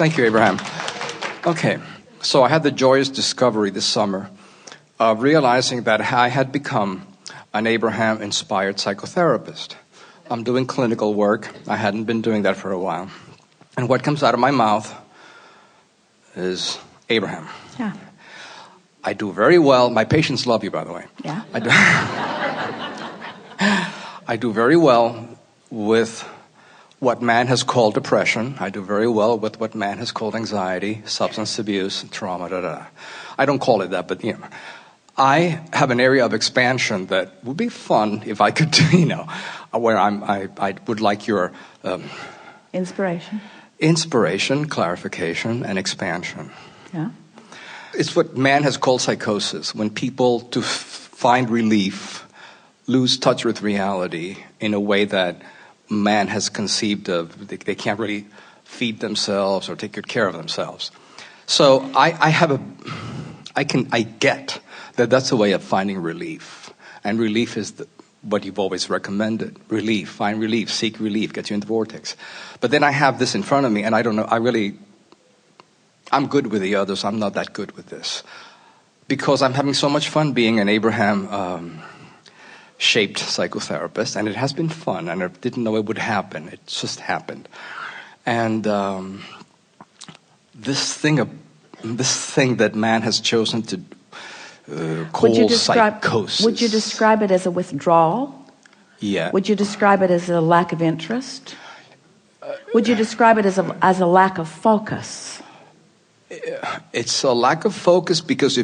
Thank you, Abraham. Okay, so I had the joyous discovery this summer of realizing that I had become an Abraham-inspired psychotherapist. I'm doing clinical work. I hadn't been doing that for a while. And what comes out of my mouth is Abraham. Yeah. I do very well. My patients love you, by the way. Yeah. I do very well with what man has called depression. I do very well with what man has called anxiety, substance abuse, trauma, I don't call it that, but I have an area of expansion that would be fun if I could, where I would like your inspiration, clarification, and expansion. Yeah. It's what man has called psychosis, when people, to find relief, lose touch with reality in a way that man has conceived of. They can't really feed themselves or take good care of themselves. So I get that that's a way of finding relief. And relief is what you've always recommended. Relief, find relief, seek relief, get you in the vortex. But then I have this in front of me, and I don't know, I'm good with the others. I'm not that good with this. Because I'm having so much fun being an Abraham-shaped psychotherapist, and it has been fun, and I didn't know it would happen. It just happened. And this thing that man has chosen to call psychosis. Would you describe it as a withdrawal? Yeah. Would you describe it as a lack of interest? Would you describe it as a lack of focus? It's a lack of focus because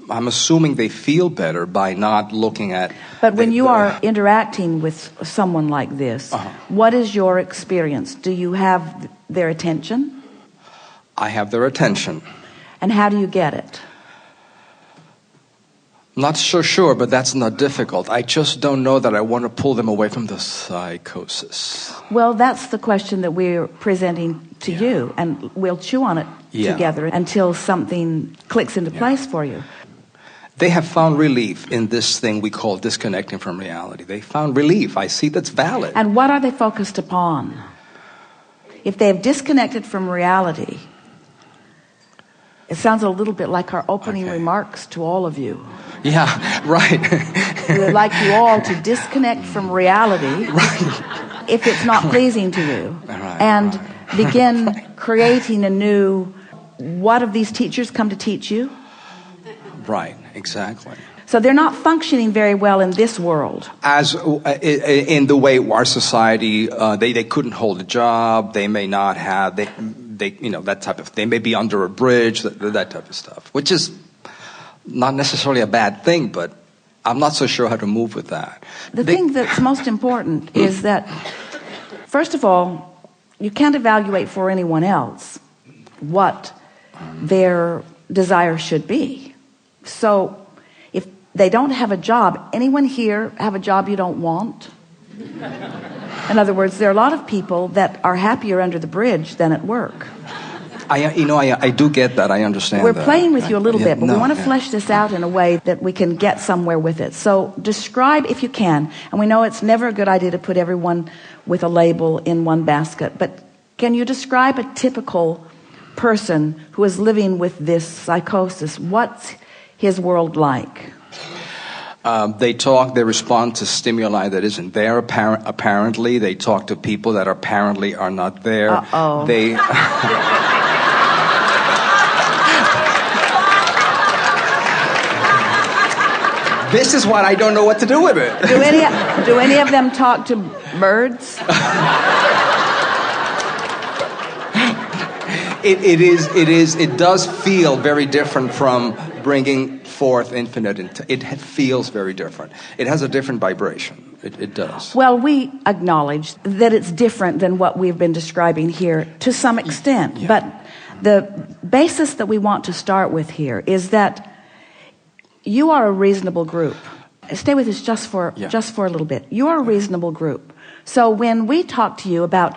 I'm assuming they feel better by not looking at... But when you are interacting with someone like this, what is your experience? Do you have their attention? I have their attention. And how do you get it? Not so sure, but that's not difficult. I just don't know that I want to pull them away from the psychosis. Well, that's the question that we're presenting to you, and we'll chew on it together until something clicks into place for you. They have found relief in this thing we call disconnecting from reality. They found relief. I see that's valid. And what are they focused upon? If they have disconnected from reality, it sounds a little bit like our opening remarks to all of you. Yeah, right. We would like you all to disconnect from reality if it's not pleasing to you, and begin creating a new, what have these teachers come to teach you? Right, exactly. So they're not functioning very well in this world. As in the way our society, they couldn't hold a job, they may not have, they that type of, they may be under a bridge, that type of stuff, which is not necessarily a bad thing, but I'm not so sure how to move with that. The thing that's most important is that, first of all, you can't evaluate for anyone else what their desire should be. So if they don't have a job, anyone here have a job you don't want? In other words, there are a lot of people that are happier under the bridge than at work. I do get that. I understand We're that. playing with you a little bit, but we want to flesh this out in a way that we can get somewhere with it. So describe, if you can, and we know it's never a good idea to put everyone with a label in one basket, but can you describe a typical person who is living with this psychosis? What's his world like? They respond to stimuli that isn't there apparently. They talk to people that apparently are not there. Uh-oh. This is what I don't know what to do with it. Do any of them talk to birds? It does feel very different from bringing forth infinite. It feels very different. It has a different vibration. It does. Well, we acknowledge that it's different than what we've been describing here to some extent. But the basis that we want to start with here is that you are a reasonable group. Stay with us just for a little bit. You are a reasonable group. So when we talk to you about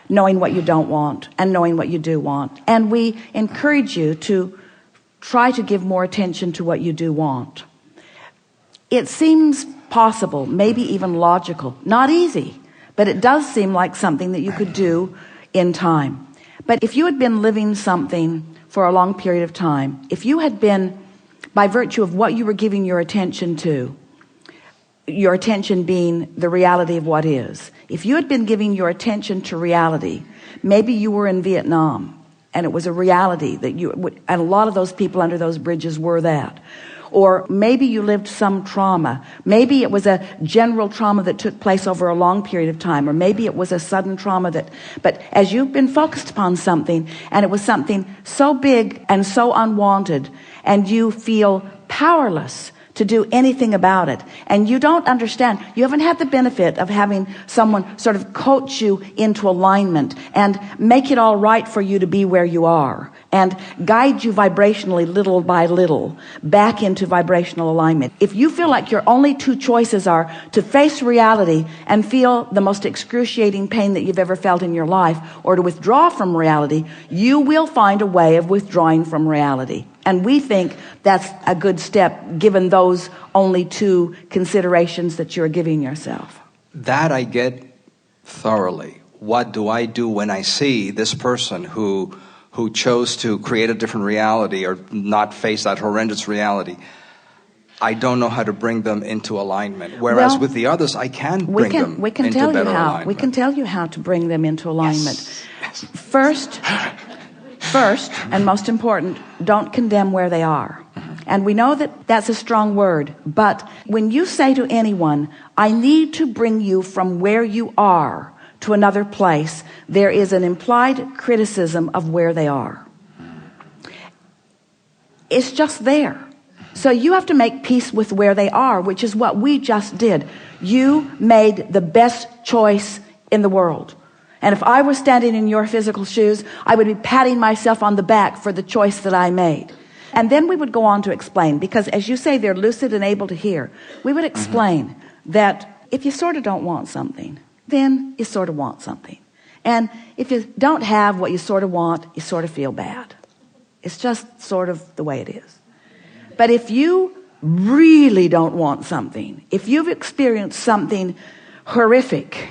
knowing what you don't want and knowing what you do want, and we encourage you to try to give more attention to what you do want, it seems possible, maybe even logical, not easy, but it does seem like something that you could do in time. But if you had been living something for a long period of time, if you had been, by virtue of what you were giving your attention to, your attention being the reality of what is, if you had been giving your attention to reality, maybe you were in Vietnam and it was a reality that you would, and a lot of those people under those bridges were that. Or maybe you lived some trauma. Maybe it was a general trauma that took place over a long period of time. Or maybe it was a sudden trauma that, but as you've been focused upon something, and it was something so big and so unwanted, and you feel powerless to do anything about it, and you don't understand, you haven't had the benefit of having someone sort of coach you into alignment and make it all right for you to be where you are and guide you vibrationally little by little back into vibrational alignment. If you feel like your only two choices are to face reality and feel the most excruciating pain that you've ever felt in your life, or to withdraw from reality, you will find a way of withdrawing from reality. And we think that's a good step, given those only two considerations that you're giving yourself. That I get thoroughly. What do I do when I see this person who chose to create a different reality or not face that horrendous reality? I don't know how to bring them into alignment. Whereas with the others, I can bring them into better alignment. We can tell you how to bring them into alignment. Yes. First, and most important, don't condemn where they are. And we know that that's a strong word, but when you say to anyone, I need to bring you from where you are to another place, there is an implied criticism of where they are. It's just there. So you have to make peace with where they are, which is what we just did. You made the best choice in the world. And if I was standing in your physical shoes, I would be patting myself on the back for the choice that I made. And then we would go on to explain, because as you say, they're lucid and able to hear. We would explain that if you sort of don't want something, then you sort of want something. And if you don't have what you sort of want, you sort of feel bad. It's just sort of the way it is. But if you really don't want something, if you've experienced something horrific,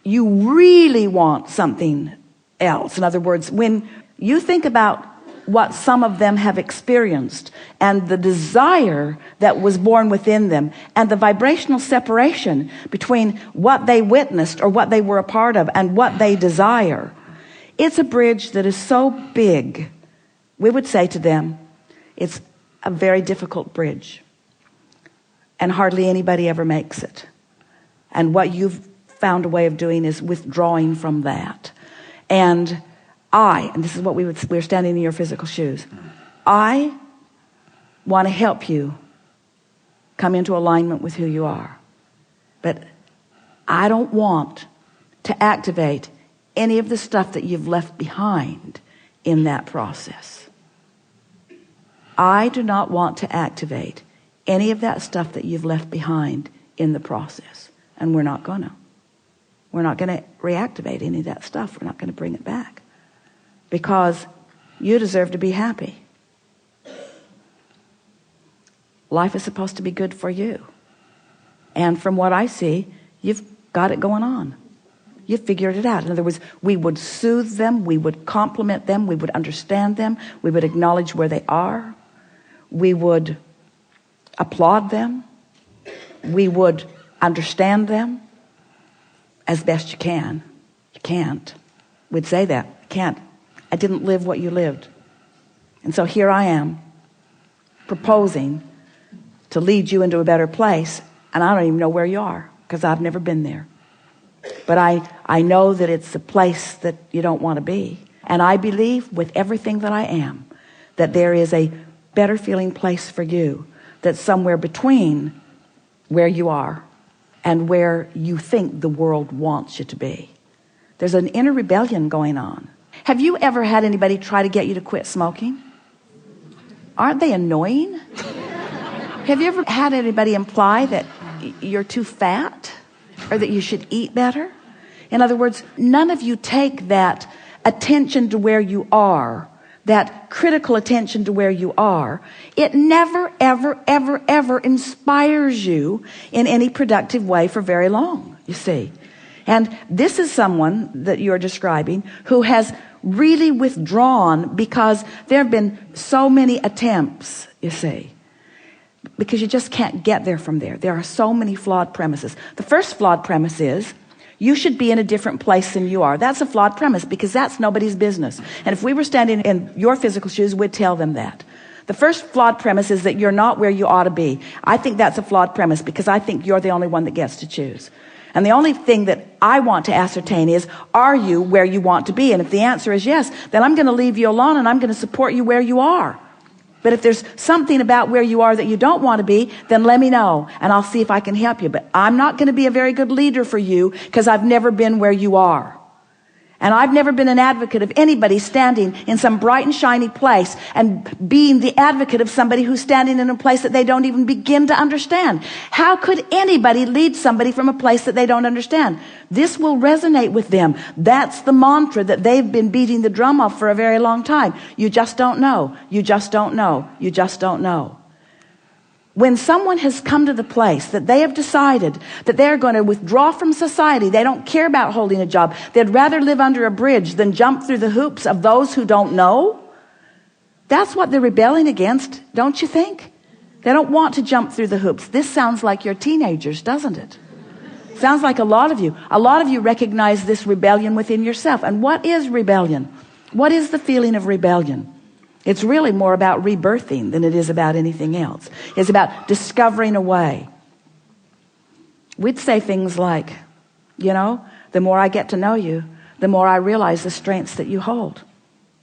you really want something else. In other words, when you think about what some of them have experienced and the desire that was born within them and the vibrational separation between what they witnessed or what they were a part of and what they desire, it's a bridge that is so big. We would say to them, it's a very difficult bridge, and hardly anybody ever makes it. And what you've found a way of doing is withdrawing from that. And this is what we're standing in your physical shoes. I want to help you come into alignment with who you are. But I don't want to activate any of the stuff that you've left behind in that process. I do not want to activate any of that stuff that you've left behind in the process. And we're not going to. We're not going to reactivate any of that stuff. We're not going to bring it back. Because you deserve to be happy. Life is supposed to be good for you. And from what I see, you've got it going on. You've figured it out. In other words, we would soothe them, we would compliment them, we would understand them, we would acknowledge where they are, we would applaud them, we would understand them as best you can. You can't. We'd say that. You can't. I didn't live what you lived. And so here I am proposing to lead you into a better place, and I don't even know where you are because I've never been there. But I know that it's a place that you don't want to be. And I believe with everything that I am that there is a better feeling place for you that's somewhere between where you are and where you think the world wants you to be. There's an inner rebellion going on. Have you ever had anybody try to get you to quit smoking? Aren't they annoying? Have you ever had anybody imply that you're too fat or that you should eat better? In other words, none of you take that attention to where you are, that critical attention to where you are. It never, ever, ever, ever inspires you in any productive way for very long, you see. And this is someone that you're describing who has really withdrawn because there have been so many attempts, you see, because you just can't get there from there. There are so many flawed premises. The first flawed premise is you should be in a different place than you are. That's a flawed premise because that's nobody's business. And if we were standing in your physical shoes, we'd tell them that. The first flawed premise is that you're not where you ought to be. I think that's a flawed premise because I think you're the only one that gets to choose. And the only thing that I want to ascertain is, are you where you want to be? And if the answer is yes, then I'm going to leave you alone and I'm going to support you where you are. But if there's something about where you are that you don't want to be, then let me know and I'll see if I can help you. But I'm not going to be a very good leader for you because I've never been where you are. And I've never been an advocate of anybody standing in some bright and shiny place and being the advocate of somebody who's standing in a place that they don't even begin to understand. How could anybody lead somebody from a place that they don't understand? This will resonate with them. That's the mantra that they've been beating the drum of for a very long time. You just don't know. You just don't know. You just don't know. When someone has come to the place that they have decided that they're going to withdraw from society, they don't care about holding a job, they'd rather live under a bridge than jump through the hoops of those who don't know, that's what they're rebelling against, don't you think? They don't want to jump through the hoops. This sounds like your teenagers, doesn't it? Sounds like a lot of you. A lot of you recognize this rebellion within yourself. And what is rebellion? What is the feeling of rebellion? It's really more about rebirthing than it is about anything else. It's about discovering a way. We'd say things like, you know, the more I get to know you, the more I realize the strengths that you hold.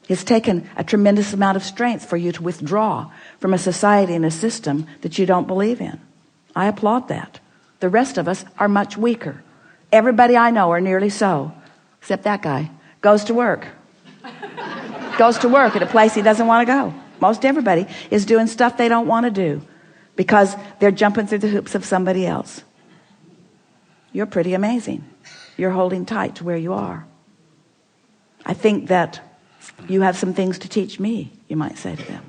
It's taken a tremendous amount of strength for you to withdraw from a society and a system that you don't believe in. I applaud that. The rest of us are much weaker. Everybody I know are nearly so, except that guy. Goes to work at a place he doesn't want to go. Most everybody is doing stuff they don't want to do because they're jumping through the hoops of somebody else. You're pretty amazing. You're holding tight to where you are. I think that you have some things to teach me, you might say to them.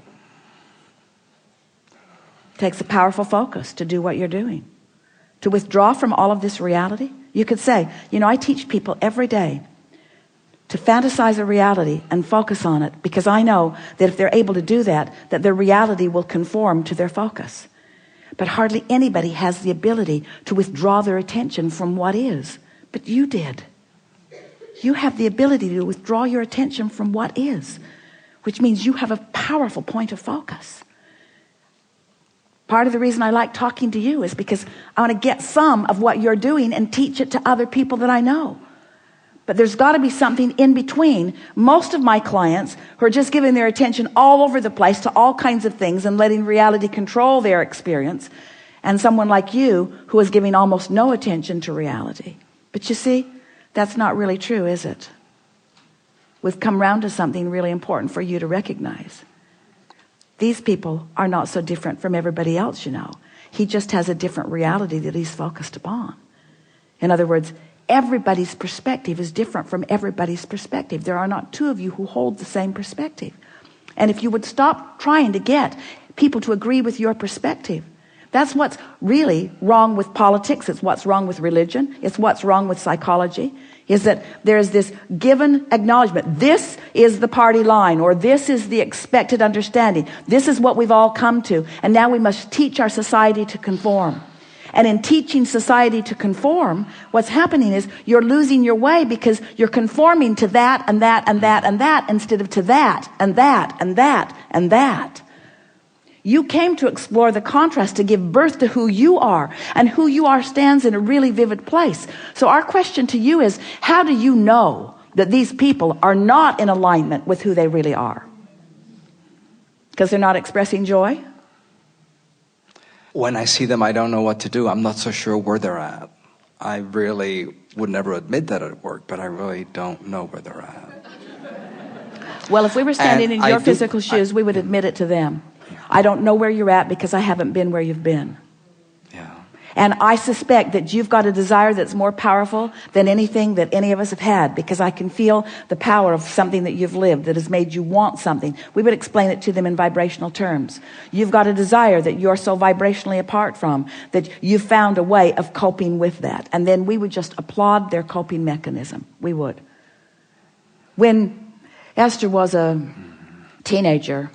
It takes a powerful focus to do what you're doing. To withdraw from all of this reality. You could say, you know, I teach people every day to fantasize a reality and focus on it because I know that if they're able to do that, that their reality will conform to their focus. But hardly anybody has the ability to withdraw their attention from what is. But you did. You have the ability to withdraw your attention from what is, which means you have a powerful point of focus. Part of the reason I like talking to you is because I want to get some of what you're doing and teach it to other people that I know. But there's got to be something in between. Most of my clients who are just giving their attention all over the place to all kinds of things and letting reality control their experience, and someone like you who is giving almost no attention to reality. But you see, that's not really true, is it? We've come round to something really important for you to recognize. These people are not so different from everybody else, you know. He just has a different reality that he's focused upon. In other words, everybody's perspective is different from everybody's perspective. There are not two of you who hold the same perspective. And if you would stop trying to get people to agree with your perspective, that's what's really wrong with politics. It's what's wrong with religion. It's what's wrong with psychology, is that there's this given acknowledgement. This is the party line, or this is the expected understanding. This is what we've all come to. And now we must teach our society to conform. And in teaching society to conform, what's happening is you're losing your way because you're conforming to that and that and that and that instead of to that and that and that and that. You came to explore the contrast to give birth to who you are, and who you are stands in a really vivid place. So our question to you is, how do you know that these people are not in alignment with who they really are? Because they're not expressing joy? When I see them, I don't know what to do. I'm not so sure where they're at. I really would never admit that at work, but I really don't know where they're at. Well, if we were standing in your physical shoes, we would admit it to them. I don't know where you're at because I haven't been where you've been. Yeah. And I suspect that you've got a desire that's more powerful than anything that any of us have had, because I can feel the power of something that you've lived that has made you want something. We would explain it to them in vibrational terms. You've got a desire that you're so vibrationally apart from, that you've found a way of coping with that. And then we would just applaud their coping mechanism. We would. When Esther was a teenager,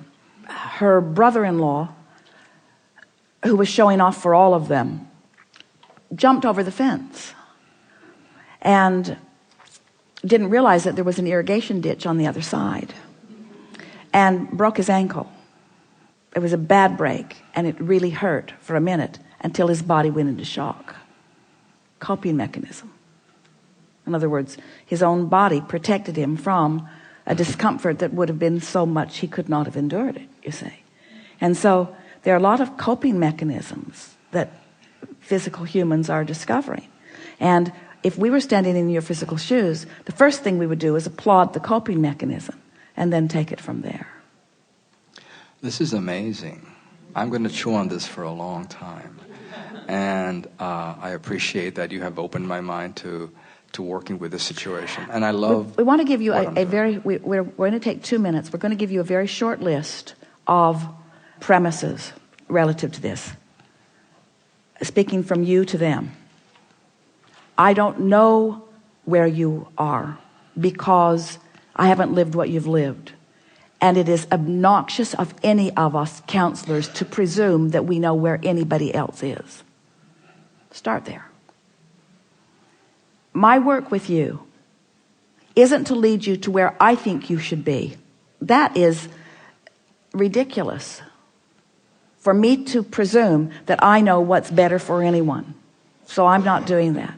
her brother-in-law, who was showing off for all of them, jumped over the fence and didn't realize that there was an irrigation ditch on the other side and broke his ankle. It was a bad break, and it really hurt for a minute until his body went into shock. Coping mechanism. In other words, his own body protected him from a discomfort that would have been so much he could not have endured it, you see. And so there are a lot of coping mechanisms that physical humans are discovering. And if we were standing in your physical shoes, the first thing we would do is applaud the coping mechanism and then take it from there. This is amazing. I'm going to chew on this for a long time. And I appreciate that you have opened my mind to working with this situation. And I love... We want to give you we're going to take 2 minutes. We're going to give you a very short list of premises relative to this. Speaking from you to them. I don't know where you are because I haven't lived what you've lived. And it is obnoxious of any of us counselors to presume that we know where anybody else is. Start there. My work with you isn't to lead you to where I think you should be. That is ridiculous. For me to presume that I know what's better for anyone. So I'm not doing that.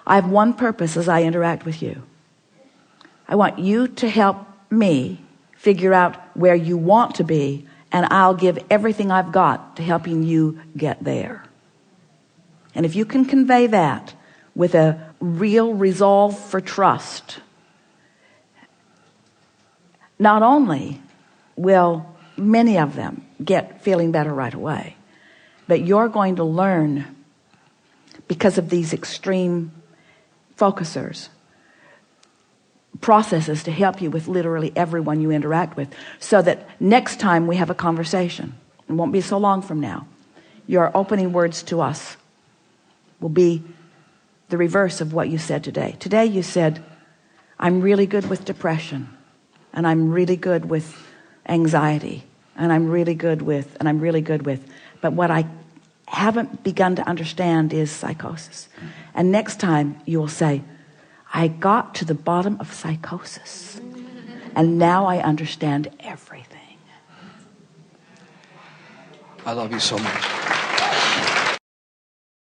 I have one purpose as I interact with you. I want you to help me figure out where you want to be, and I'll give everything I've got to helping you get there. And if you can convey that with a real resolve for trust, not only will many of them get feeling better right away, but you're going to learn, because of these extreme focusers, processes to help you with literally everyone you interact with, so that next time we have a conversation, it won't be so long from now, your opening words to us will be the reverse of what you said today. Today you said, I'm really good with depression, and I'm really good with anxiety, and I'm really good with, but what I haven't begun to understand is psychosis. And next time you will say, I got to the bottom of psychosis, and now I understand everything. I love you so much.